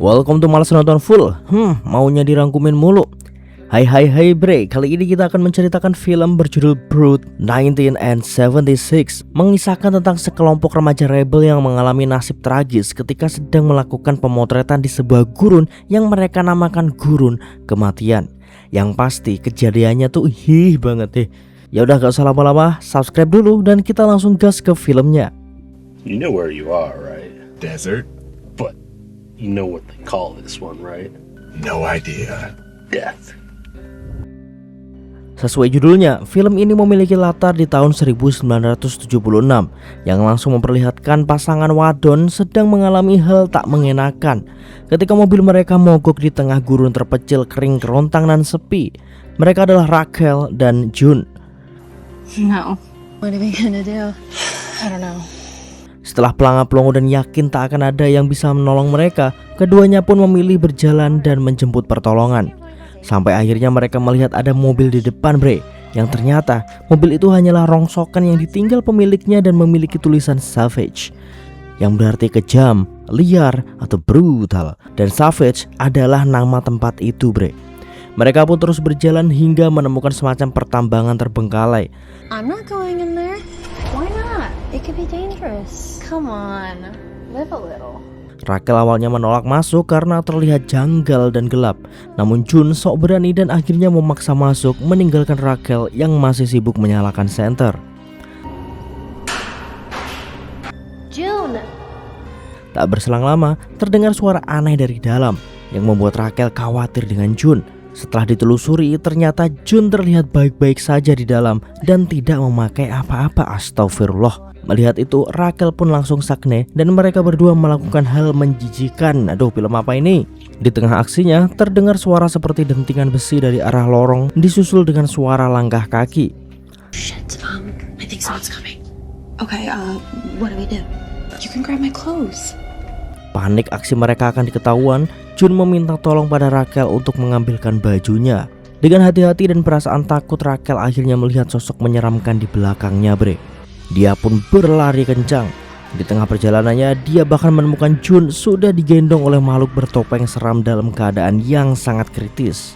Welcome to Malas Nonton Full. Maunya dirangkumin mulu. Hai bre, kali ini kita akan menceritakan film berjudul Brood 1976, mengisahkan tentang sekelompok remaja rebel yang mengalami nasib tragis ketika sedang melakukan pemotretan di sebuah gurun yang mereka namakan gurun kematian. Yang pasti kejadiannya tuh banget. Ya udah gak usah lama-lama, subscribe dulu dan kita langsung gas ke filmnya. You know where you are, right? Desert? But you know what they call this one, right? No idea. Death. Sesuai judulnya, film ini memiliki latar di tahun 1976 yang langsung memperlihatkan pasangan wadon sedang mengalami hal tak mengenakan ketika mobil mereka mogok di tengah gurun terpencil kering kerontang dan sepi. Mereka adalah Rachel dan June. No. What are we gonna do? I don't know. Setelah pelangap-pelongo dan yakin tak akan ada yang bisa menolong mereka, keduanya pun memilih berjalan dan menjemput pertolongan. Sampai akhirnya mereka melihat ada mobil di depan bre, yang ternyata mobil itu hanyalah rongsokan yang ditinggal pemiliknya dan memiliki tulisan Savage, yang berarti kejam, liar, atau brutal. Dan Savage adalah nama tempat itu bre. Mereka pun terus berjalan hingga menemukan semacam pertambangan terbengkalai. I'm not going in there. Why not? It could be dangerous. Come on, live a little. Rachel awalnya menolak masuk karena terlihat janggal dan gelap. Namun June sok berani dan akhirnya memaksa masuk, meninggalkan Rachel yang masih sibuk menyalakan senter. June. Tak berselang lama, terdengar suara aneh dari dalam yang membuat Rachel khawatir dengan June. Setelah ditelusuri, ternyata June terlihat baik-baik saja di dalam dan tidak memakai apa-apa. Astagfirullah. Melihat itu, Rachel pun langsung sakne dan mereka berdua melakukan hal menjijikan. Aduh, film apa ini? Di tengah aksinya, terdengar suara seperti dentingan besi dari arah lorong disusul dengan suara langkah kaki. Shit, I think someone's coming. Okay, what do we do? You can grab my clothes. Panik aksi mereka akan diketahuan, June meminta tolong pada Rachel untuk mengambilkan bajunya. Dengan hati-hati dan perasaan takut, Rachel akhirnya melihat sosok menyeramkan di belakangnya bre. Dia pun berlari kencang. Di tengah perjalanannya, dia bahkan menemukan June sudah digendong oleh makhluk bertopeng seram dalam keadaan yang sangat kritis.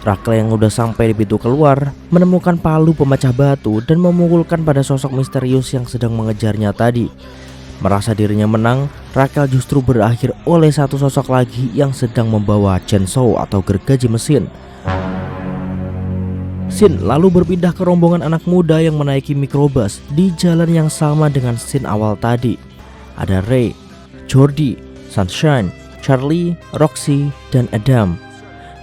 Rachel yang udah sampai di pintu keluar menemukan palu pemecah batu dan memukulkan pada sosok misterius yang sedang mengejarnya tadi. Merasa dirinya menang, Rachel justru berakhir oleh satu sosok lagi yang sedang membawa chainsaw atau gergaji mesin. Scene lalu berpindah ke rombongan anak muda yang menaiki mikrobus di jalan yang sama dengan scene awal tadi. Ada Ray, Jordi, Sunshine, Charlie, Roxy, dan Adam.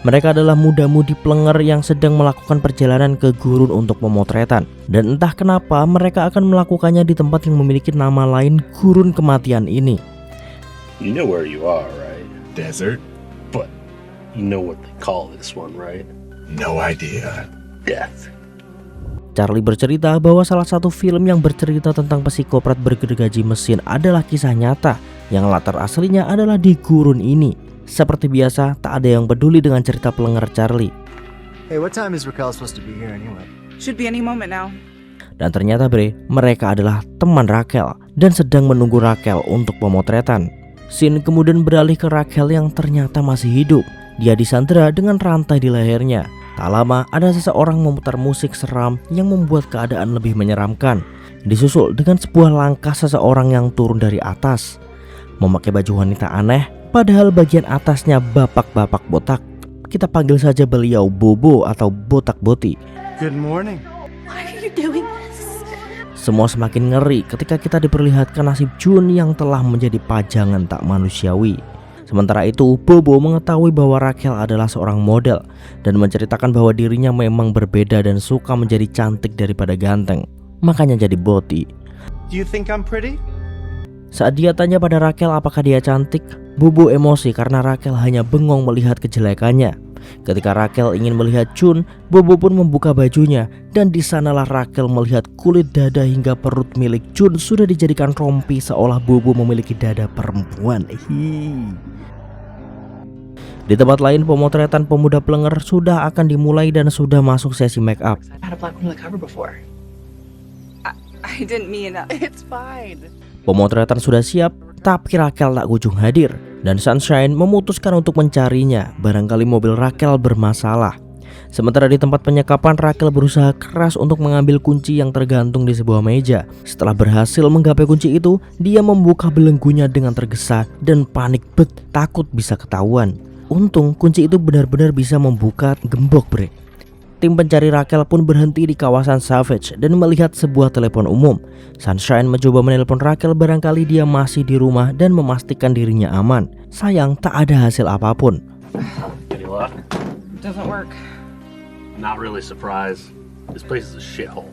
Mereka adalah muda-mudi pelenger yang sedang melakukan perjalanan ke gurun untuk pemotretan. Dan entah kenapa mereka akan melakukannya di tempat yang memiliki nama lain gurun kematian ini. You know where you are, right? Desert? But you know what they call this one, right? No idea. Death. Charlie bercerita bahwa salah satu film yang bercerita tentang psikopat bergergaji mesin adalah kisah nyata yang latar aslinya adalah di gurun ini. Seperti biasa, tak ada yang peduli dengan cerita pelenger Charlie. Hey, what time is Raquel supposed to be here anyway? Should be any moment now. Dan ternyata bre, mereka adalah teman Rachel dan sedang menunggu Rachel untuk pemotretan. Scene kemudian beralih ke Rachel yang ternyata masih hidup. Dia disandera dengan rantai di lehernya. Tak lama ada seseorang memutar musik seram yang membuat keadaan lebih menyeramkan. Disusul dengan sebuah langkah seseorang yang turun dari atas, memakai baju wanita aneh, padahal bagian atasnya bapak-bapak botak. Kita panggil saja beliau Bobo atau Botak Boti. Good morning. Why are you doing this? Semua semakin ngeri ketika kita diperlihatkan nasib June yang telah menjadi pajangan tak manusiawi. Sementara itu, Bobo mengetahui bahwa Rachel adalah seorang model dan menceritakan bahwa dirinya memang berbeda dan suka menjadi cantik daripada ganteng. Makanya jadi Boti. Do you think I'm pretty? Saat dia tanya pada Rachel apakah dia cantik, Bobo emosi karena Rachel hanya bengong melihat kejelekannya. Ketika Rachel ingin melihat June, Bobo pun membuka bajunya dan di sanalah Rachel melihat kulit dada hingga perut milik June sudah dijadikan rompi seolah Bobo memiliki dada perempuan. Di tempat lain, pemotretan pemuda pelenger sudah akan dimulai dan sudah masuk sesi make up. I've had a black woman on the cover before. I didn't mean that. It's fine. Pemotretan sudah siap, tapi Rachel tak kunjung hadir. dan Sunshine memutuskan untuk mencarinya. Barangkali mobil Rachel bermasalah. Sementara di tempat penyekapan, Rachel berusaha keras untuk mengambil kunci yang tergantung di sebuah meja. Setelah berhasil menggapai kunci itu, dia membuka belenggunya dengan tergesa dan panik takut bisa ketahuan. Untung kunci itu benar-benar bisa membuka gembok, bre. Tim pencari Rachel pun berhenti di kawasan Savage dan melihat sebuah telepon umum. Sunshine mencoba menelpon Rachel, barangkali dia masih di rumah dan memastikan dirinya aman. Sayang, tak ada hasil apapun. Any luck? Doesn't work. Not really surprised. This place is a shithole.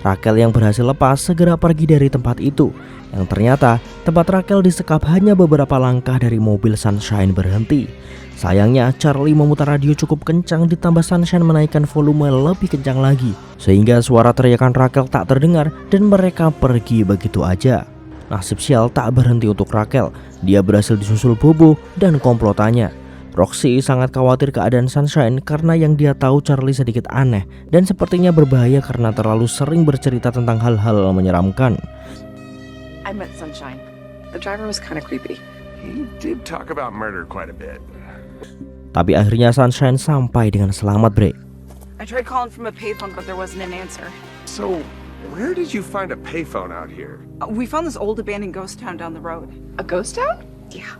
Rachel yang berhasil lepas segera pergi dari tempat itu. Yang ternyata tempat Rachel disekap hanya beberapa langkah dari mobil Sunshine berhenti. Sayangnya Charlie memutar radio cukup kencang, ditambah Sunshine menaikkan volume lebih kencang lagi, sehingga suara teriakan Rachel tak terdengar dan mereka pergi begitu aja. Nasib sial tak berhenti untuk Rachel. Dia berhasil disusul Bobo dan komplotannya. Roxy sangat khawatir keadaan Sunshine karena yang dia tahu Charlie sedikit aneh dan sepertinya berbahaya karena terlalu sering bercerita tentang hal-hal menyeramkan. I met Sunshine. The driver was kind of creepy. He did talk about murder quite a bit. Tapi akhirnya Sunshine sampai dengan selamat, bre. I tried calling from a payphone, but there wasn't an answer. So, where did you find a payphone out here? We found this old abandoned ghost town down the road. A ghost town? Yeah.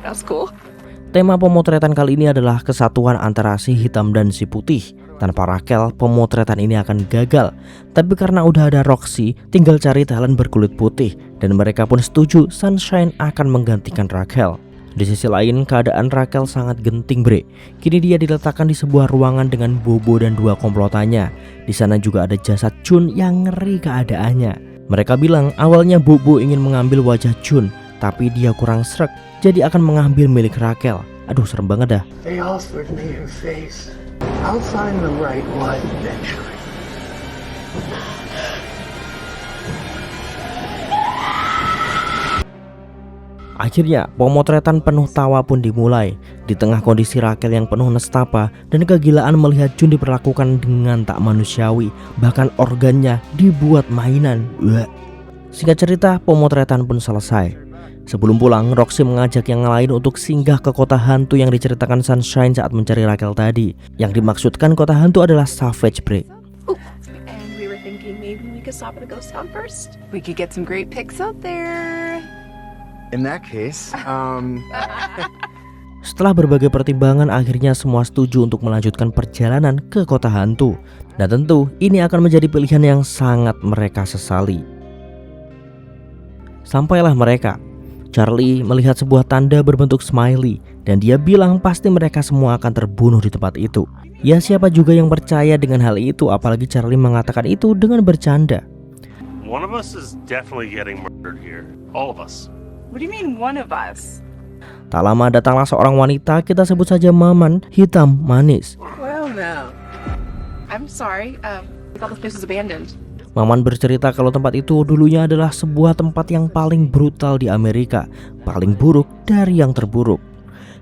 That's cool. Tema pemotretan kali ini adalah kesatuan antara si hitam dan si putih. Tanpa Rachel, pemotretan ini akan gagal. Tapi karena udah ada Roxy, tinggal cari talent berkulit putih. Dan mereka pun setuju Sunshine akan menggantikan Rachel. Di sisi lain, keadaan Rachel sangat genting, bre. Kini dia diletakkan di sebuah ruangan dengan Bobo dan dua komplotannya. Di sana juga ada jasad Jun yang ngeri keadaannya. Mereka bilang awalnya Bobo ingin mengambil wajah Jun, tapi dia kurang srek, jadi akan mengambil milik Rachel. Aduh, serem banget dah. They offered me her face. I'll find the right one eventually. Akhirnya, pemotretan penuh tawa pun dimulai. Di tengah kondisi Rachel yang penuh nestapa dan kegilaan melihat Jun diperlakukan dengan tak manusiawi, bahkan organnya dibuat mainan. Singkat cerita, pemotretan pun selesai. Sebelum pulang, Roxy mengajak yang lain untuk singgah ke kota hantu yang diceritakan Sunshine saat mencari Rachel tadi. Yang dimaksudkan kota hantu adalah Savage, bre. And we were thinking maybe we could stop at a ghost town first. We could get some great pics out there. In that case, Setelah berbagai pertimbangan, akhirnya semua setuju untuk melanjutkan perjalanan ke kota hantu. Dan tentu ini akan menjadi pilihan yang sangat mereka sesali. Sampailah mereka. Charlie melihat sebuah tanda berbentuk smiley dan dia bilang pasti mereka semua akan terbunuh di tempat itu. Ya, siapa juga yang percaya dengan hal itu, apalagi Charlie mengatakan itu dengan bercanda. One of us is definitely getting murdered here. All of us. What do you mean one of us? Tak lama datanglah seorang wanita, kita sebut saja Maman, hitam manis. Well, no. I'm sorry. We thought this place was abandoned. Maman bercerita kalau tempat itu dulunya adalah sebuah tempat yang paling brutal di Amerika, paling buruk dari yang terburuk.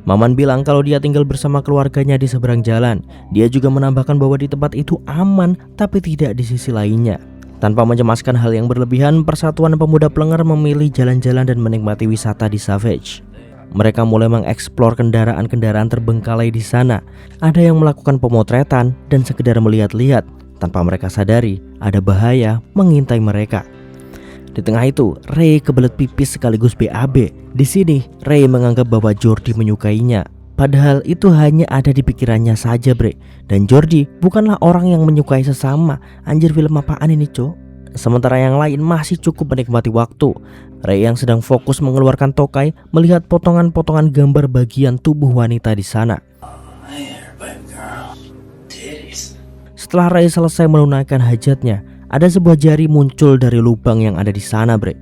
Maman bilang kalau dia tinggal bersama keluarganya di seberang jalan. Dia juga menambahkan bahwa di tempat itu aman, tapi tidak di sisi lainnya. Tanpa mencemaskan hal yang berlebihan, Persatuan Pemuda Plenger memilih jalan-jalan dan menikmati wisata di Savage. Mereka mulai mengeksplor kendaraan-kendaraan terbengkalai di sana. Ada yang melakukan pemotretan dan sekedar melihat-lihat. Tanpa mereka sadari, ada bahaya mengintai mereka. Di tengah itu, Ray kebelet pipis sekaligus BAB. Di sini, Ray menganggap bahwa Jordi menyukainya. Padahal itu hanya ada di pikirannya saja, bre. Dan Jordi bukanlah orang yang menyukai sesama. Anjir, film apaan ini, cok? Sementara yang lain masih cukup menikmati waktu. Ray yang sedang fokus mengeluarkan tokai melihat potongan-potongan gambar bagian tubuh wanita di sana. Setelah Ray selesai menunaikan hajatnya, ada sebuah jari muncul dari lubang yang ada di sana, bre.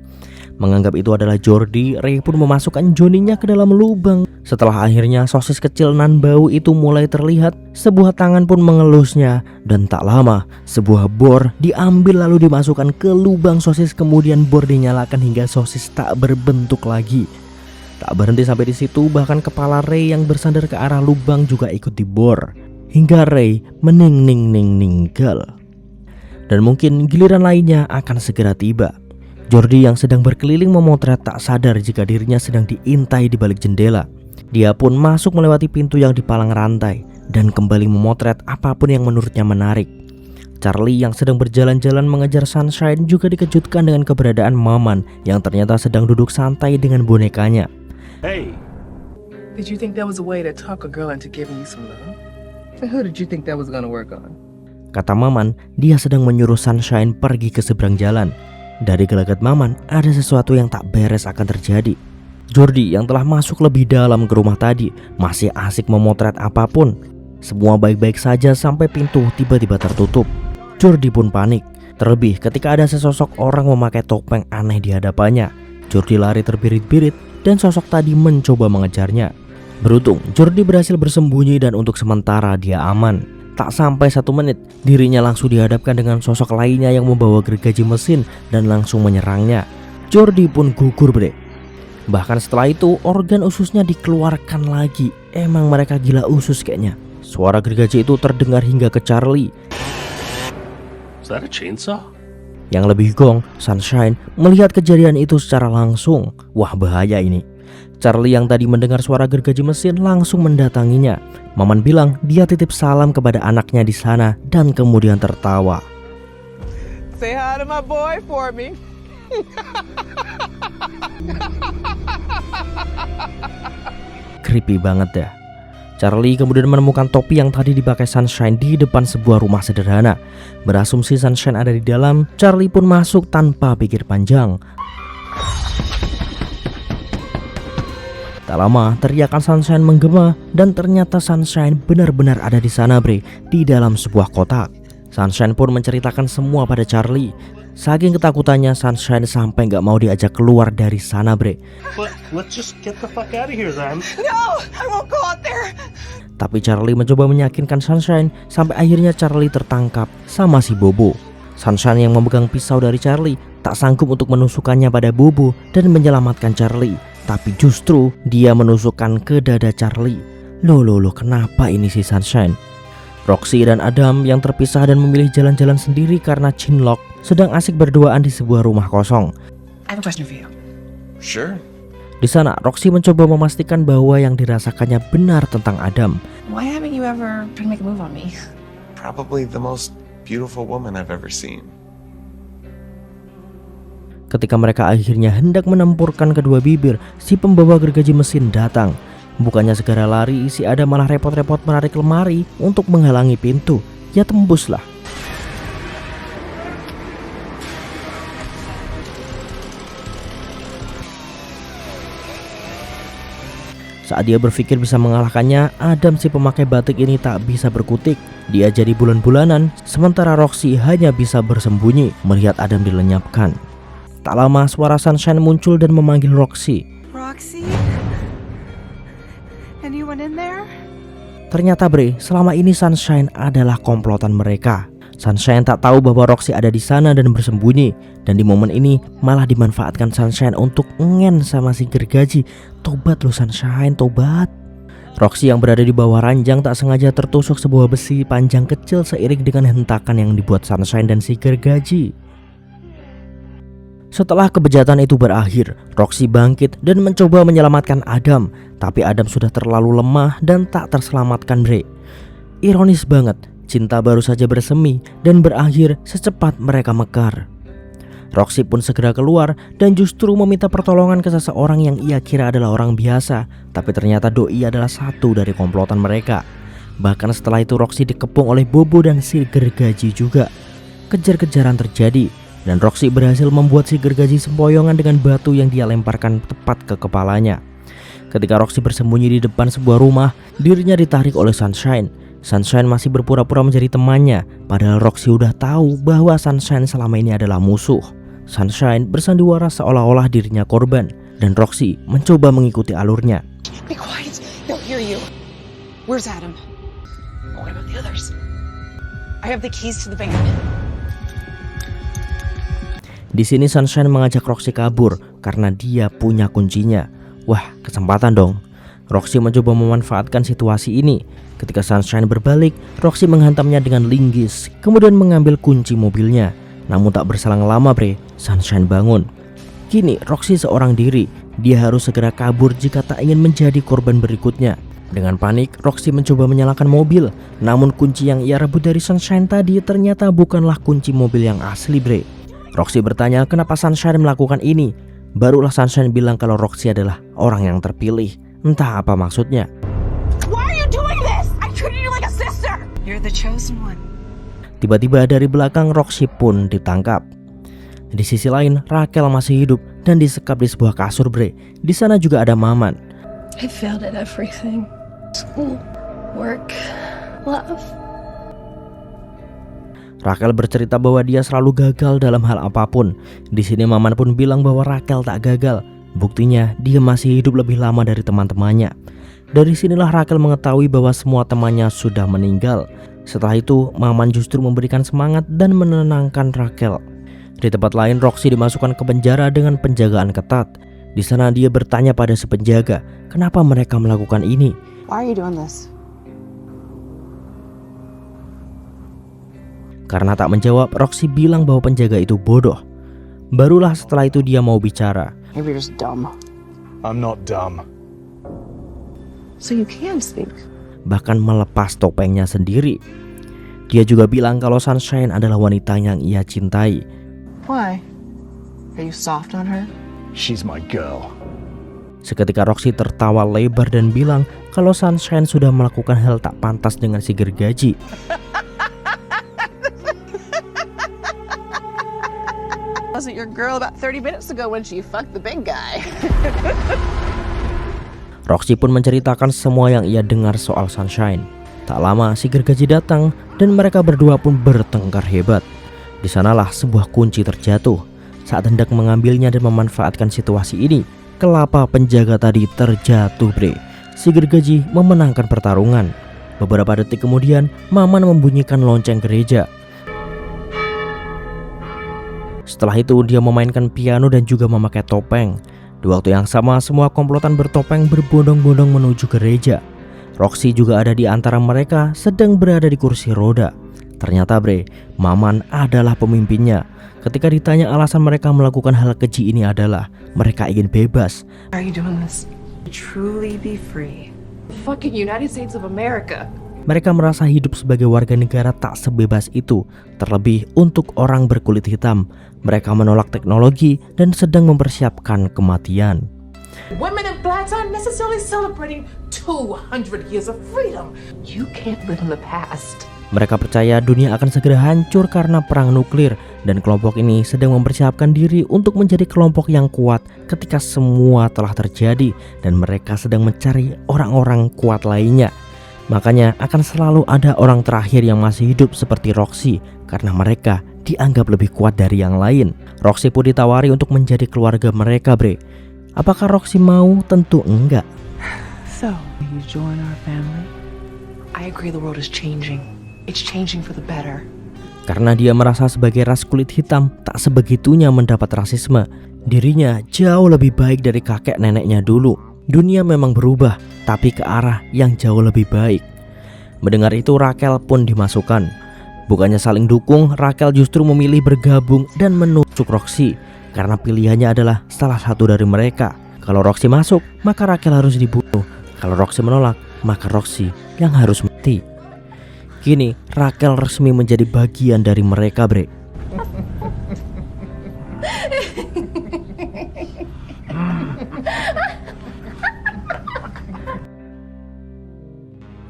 Menganggap itu adalah Jordi, Ray pun memasukkan Johnny-nya ke dalam lubang. Setelah akhirnya sosis kecil nan bau itu mulai terlihat, sebuah tangan pun mengelusnya. Dan tak lama, sebuah bor diambil lalu dimasukkan ke lubang sosis, kemudian bor dinyalakan hingga sosis tak berbentuk lagi. Tak berhenti sampai di situ, bahkan kepala Ray yang bersandar ke arah lubang juga ikut dibor. Hingga Ray meninggal. Dan mungkin giliran lainnya akan segera tiba. Jordi yang sedang berkeliling memotret tak sadar jika dirinya sedang diintai di balik jendela. Dia pun masuk melewati pintu yang dipalang rantai dan kembali memotret apapun yang menurutnya menarik. Charlie yang sedang berjalan-jalan mengejar Sunshine juga dikejutkan dengan keberadaan Maman yang ternyata sedang duduk santai dengan bonekanya. Hey, Did you think that was a way to talk a girl into giving you some love? And who did you think that was gonna work on? Kata Maman, dia sedang menyuruh Sunshine pergi ke seberang jalan. Dari gelagat Maman, ada sesuatu yang tak beres akan terjadi. Jordi yang telah masuk lebih dalam ke rumah tadi masih asik memotret apapun. Semua baik-baik saja sampai pintu tiba-tiba tertutup. Jordi pun panik, terlebih ketika ada sesosok orang memakai topeng aneh di hadapannya. Jordi lari terbirit-birit dan sosok tadi mencoba mengejarnya. Beruntung, Jordi berhasil bersembunyi dan untuk sementara dia aman. Tak sampai 1 menit, dirinya langsung dihadapkan dengan sosok lainnya yang membawa gergaji mesin dan langsung menyerangnya. Jordi pun gugur, bre. Bahkan setelah itu, organ ususnya dikeluarkan lagi. Emang mereka gila usus kayaknya. Suara gergaji itu terdengar hingga ke Charlie. is that a chainsaw? Yang lebih gong, Sunshine melihat kejadian itu secara langsung. Wah, bahaya ini. Charlie yang tadi mendengar suara gergaji mesin langsung mendatanginya. Maman bilang dia titip salam kepada anaknya di sana dan kemudian tertawa. Say hi to my boy for me. Creepy banget ya. Charlie kemudian menemukan topi yang tadi dipakai Sunshine di depan sebuah rumah sederhana. Berasumsi Sunshine ada di dalam, Charlie pun masuk tanpa pikir panjang. Tak lama, teriakan Sunshine menggema dan ternyata Sunshine benar-benar ada di sana, bre, di dalam sebuah kotak. Sunshine pun menceritakan semua pada Charlie. Saking ketakutannya, Sunshine sampai nggak mau diajak keluar dari sana, bre. But let's just get the fuck out of here then. No, I won't go out there. Tapi Charlie mencoba meyakinkan Sunshine sampai akhirnya Charlie tertangkap sama si Bobo. Sunshine yang memegang pisau dari Charlie tak sanggup untuk menusukkannya pada Bobo dan menyelamatkan Charlie. Tapi justru dia menusukkan ke dada Charlie. Loh, kenapa ini si Sunshine? Roxy dan Adam yang terpisah dan memilih jalan-jalan sendiri karena Chinlock sedang asik berduaan di sebuah rumah kosong. I have a question for you. Sure. Di sana, Roxy mencoba memastikan bahwa yang dirasakannya benar tentang Adam. Why haven't you ever tried to make a move on me? Probably the most beautiful woman I've ever seen. Ketika mereka akhirnya hendak menempurkan kedua bibir, si pembawa gergaji mesin datang. Bukannya segera lari, si Adam malah repot-repot menarik lemari untuk menghalangi pintu. Ya tembuslah. Saat dia berpikir bisa mengalahkannya, Adam si pemakai batik ini tak bisa berkutik. Dia jadi bulan-bulanan, sementara Roxy hanya bisa bersembunyi melihat Adam dilenyapkan. Tak lama suara Sunshine muncul dan memanggil Roxy. Roxy? Anyone in there? Ternyata, bre, selama ini Sunshine adalah komplotan mereka. Sunshine tak tahu bahwa Roxy ada di sana dan bersembunyi. Dan di momen ini malah dimanfaatkan Sunshine untuk ngen sama si gergaji. Tobat lo Sunshine, tobat. Roxy yang berada di bawah ranjang tak sengaja tertusuk sebuah besi panjang kecil seiring dengan hentakan yang dibuat Sunshine dan si gergaji. Setelah kebejatan itu berakhir, Roxy bangkit dan mencoba menyelamatkan Adam. Tapi Adam sudah terlalu lemah dan tak terselamatkan, bre. Ironis banget, cinta baru saja bersemi dan berakhir secepat mereka mekar. Roxy pun segera keluar dan justru meminta pertolongan ke seseorang yang ia kira adalah orang biasa. Tapi ternyata doi adalah satu dari komplotan mereka. Bahkan setelah itu Roxy dikepung oleh Bobo dan si gergaji juga. Kejar-kejaran terjadi dan Roxy berhasil membuat si gergaji sempoyongan dengan batu yang dia lemparkan tepat ke kepalanya. Ketika Roxy bersembunyi di depan sebuah rumah, dirinya ditarik oleh Sunshine. Sunshine masih berpura-pura menjadi temannya, padahal Roxy udah tahu bahwa Sunshine selama ini adalah musuh. Sunshine bersandiwara seolah-olah dirinya korban, dan Roxy mencoba mengikuti alurnya. Be quiet. They'll hear you. Where's Adam? What about the others? I have the keys to the van. Di sini Sunshine mengajak Roxy kabur karena dia punya kuncinya. Wah, kesempatan dong. Roxy mencoba memanfaatkan situasi ini. Ketika Sunshine berbalik, Roxy menghantamnya dengan linggis, kemudian mengambil kunci mobilnya. Namun tak berselang lama bre, Sunshine bangun. Kini Roxy seorang diri, dia harus segera kabur jika tak ingin menjadi korban berikutnya. Dengan panik, Roxy mencoba menyalakan mobil. Namun kunci yang ia rebut dari Sunshine tadi ternyata bukanlah kunci mobil yang asli bre. Roxy bertanya kenapa Sunshine melakukan ini. Barulah Sunshine bilang kalau Roxy adalah orang yang terpilih. Entah apa maksudnya. Why are you doing this? I treated you like a sister. You're the chosen one. Tiba-tiba dari belakang Roxy pun ditangkap. Di sisi lain, Rachel masih hidup dan disekap di sebuah kasur bre. Di sana juga ada Maman. I failed at everything. School, work, love. Rachel bercerita bahwa dia selalu gagal dalam hal apapun. Di sini Maman pun bilang bahwa Rachel tak gagal. Buktinya dia masih hidup lebih lama dari teman-temannya. Dari sinilah Rachel mengetahui bahwa semua temannya sudah meninggal. Setelah itu Maman justru memberikan semangat dan menenangkan Rachel. Di tempat lain Roxy dimasukkan ke penjara dengan penjagaan ketat. Di sana dia bertanya pada si penjaga, kenapa mereka melakukan ini? Why are you doing this? Karena tak menjawab, Roxy bilang bahwa penjaga itu bodoh. Barulah setelah itu dia mau bicara. Maybe you're just dumb. I'm not dumb. So you can speak. Bahkan melepas topengnya sendiri. Dia juga bilang kalau Sunshine adalah wanita yang ia cintai. Why? Are you soft on her? She's my girl. Seketika Roxy tertawa lebar dan bilang kalau Sunshine sudah melakukan hal tak pantas dengan si gergaji. Wasn't your girl about 30 minutes ago when she fucked the big guy? Roxy pun menceritakan semua yang ia dengar soal Sunshine. Tak lama si gergaji datang dan mereka berdua pun bertengkar hebat. Di sanalah sebuah kunci terjatuh. Saat hendak mengambilnya dan memanfaatkan situasi ini, kelapa penjaga tadi terjatuh bre. Si gergaji memenangkan pertarungan. Beberapa detik kemudian Maman membunyikan lonceng gereja. Setelah itu dia memainkan piano dan juga memakai topeng. Di waktu yang sama semua komplotan bertopeng berbondong-bondong menuju gereja. Roxy juga ada di antara mereka sedang berada di kursi roda. Ternyata bre, Maman adalah pemimpinnya. Ketika ditanya alasan mereka melakukan hal keji ini adalah mereka ingin bebas. Why are you doing this? Truly be free. Fucking United States of America. Mereka merasa hidup sebagai warga negara tak sebebas itu. Terlebih untuk orang berkulit hitam. Mereka menolak teknologi dan sedang mempersiapkan kematian. Women and blacks aren't necessarily celebrating 200 years of freedom. You can't live in the past. Mereka percaya dunia akan segera hancur karena perang nuklir. Dan kelompok ini sedang mempersiapkan diri untuk menjadi kelompok yang kuat ketika semua telah terjadi. Dan mereka sedang mencari orang-orang kuat lainnya. Makanya akan selalu ada orang terakhir yang masih hidup seperti Roxy karena mereka dianggap lebih kuat dari yang lain. Roxy pun ditawari untuk menjadi keluarga mereka bre. Apakah Roxy mau? Tentu enggak. So, you join our family? I agree the world is changing. It's changing for the better. Karena dia merasa sebagai ras kulit hitam tak sebegitunya mendapat rasisme. Dirinya jauh lebih baik dari kakek neneknya dulu. Dunia memang berubah, tapi ke arah yang jauh lebih baik. Mendengar itu Rachel pun dimasukkan. Bukannya saling dukung, Rachel justru memilih bergabung dan menusuk Roxy. Karena pilihannya adalah salah satu dari mereka. Kalau Roxy masuk, maka Rachel harus dibunuh. Kalau Roxy menolak, maka Roxy yang harus mati. Kini Rachel resmi menjadi bagian dari mereka bre.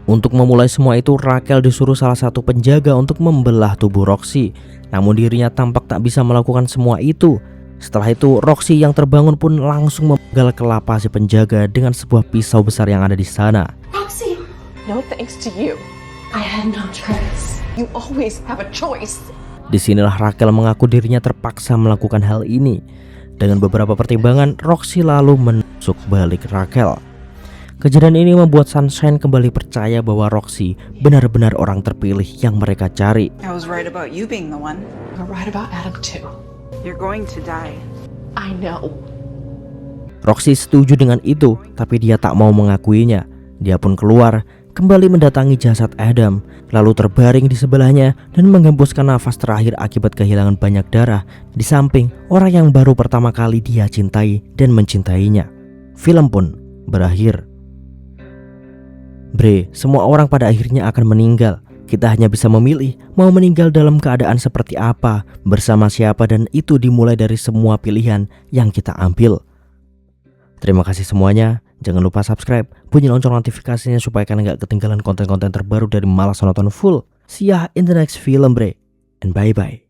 Untuk memulai semua itu, Rachel disuruh salah satu penjaga untuk membelah tubuh Roxy. Namun dirinya tampak tak bisa melakukan semua itu. Setelah itu, Roxy yang terbangun pun langsung memenggal kelapa si penjaga dengan sebuah pisau besar yang ada di sana. Roxy! No thanks to you. I had no choice. You always have a choice. Disinilah Rachel mengaku dirinya terpaksa melakukan hal ini. Dengan beberapa pertimbangan, Roxy lalu menusuk balik Rachel. Kejadian ini membuat Sunshine kembali percaya bahwa Roxy benar-benar orang terpilih yang mereka cari. I was right about you being the one. You're right about Adam too. You're going to die. I know. Roxy setuju dengan itu, tapi dia tak mau mengakuinya. Dia pun keluar. kembali mendatangi jasad Adam, lalu terbaring di sebelahnya dan menghembuskan nafas terakhir akibat kehilangan banyak darah di samping orang yang baru pertama kali dia cintai dan mencintainya. Film pun berakhir. Bre, semua orang pada akhirnya akan meninggal. Kita hanya bisa memilih mau meninggal dalam keadaan seperti apa, bersama siapa, dan itu dimulai dari semua pilihan yang kita ambil. Terima kasih semuanya. Jangan lupa subscribe, bunyi lonceng notifikasinya supaya kalian gak ketinggalan konten-konten terbaru dari Malas Nonton Full. See ya in the next film, bre. And bye-bye.